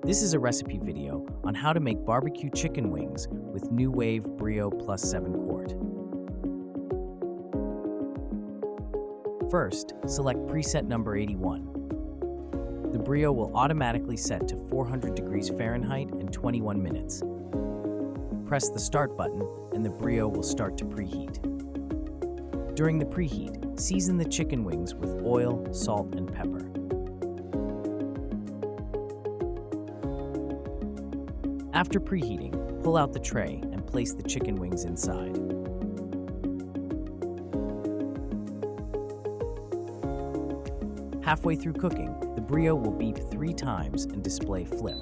This is a recipe video on how to make barbecue chicken wings with Nuwave Brio 7QT. First, select preset number 81. The Brio will automatically set to 400 degrees Fahrenheit in 21 minutes. Press the start button and the Brio will start to preheat. During the preheat, season the chicken wings with oil, salt, and pepper. After preheating, pull out the tray and place the chicken wings inside. Halfway through cooking, the Brio will beep 3 times and display flip.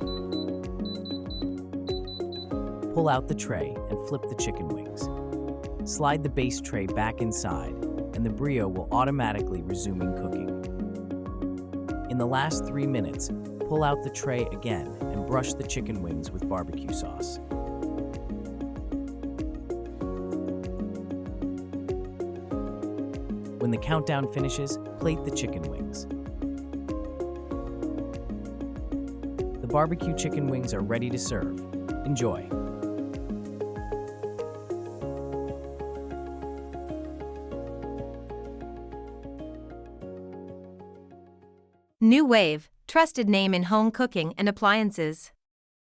Pull out the tray and flip the chicken wings. Slide the base tray back inside, and the Brio will automatically resume cooking. In the last 3 minutes, pull out the tray again and brush the chicken wings with barbecue sauce. When the countdown finishes, plate the chicken wings. The barbecue chicken wings are ready to serve. Enjoy! Nuwave, trusted name in home cooking and appliances.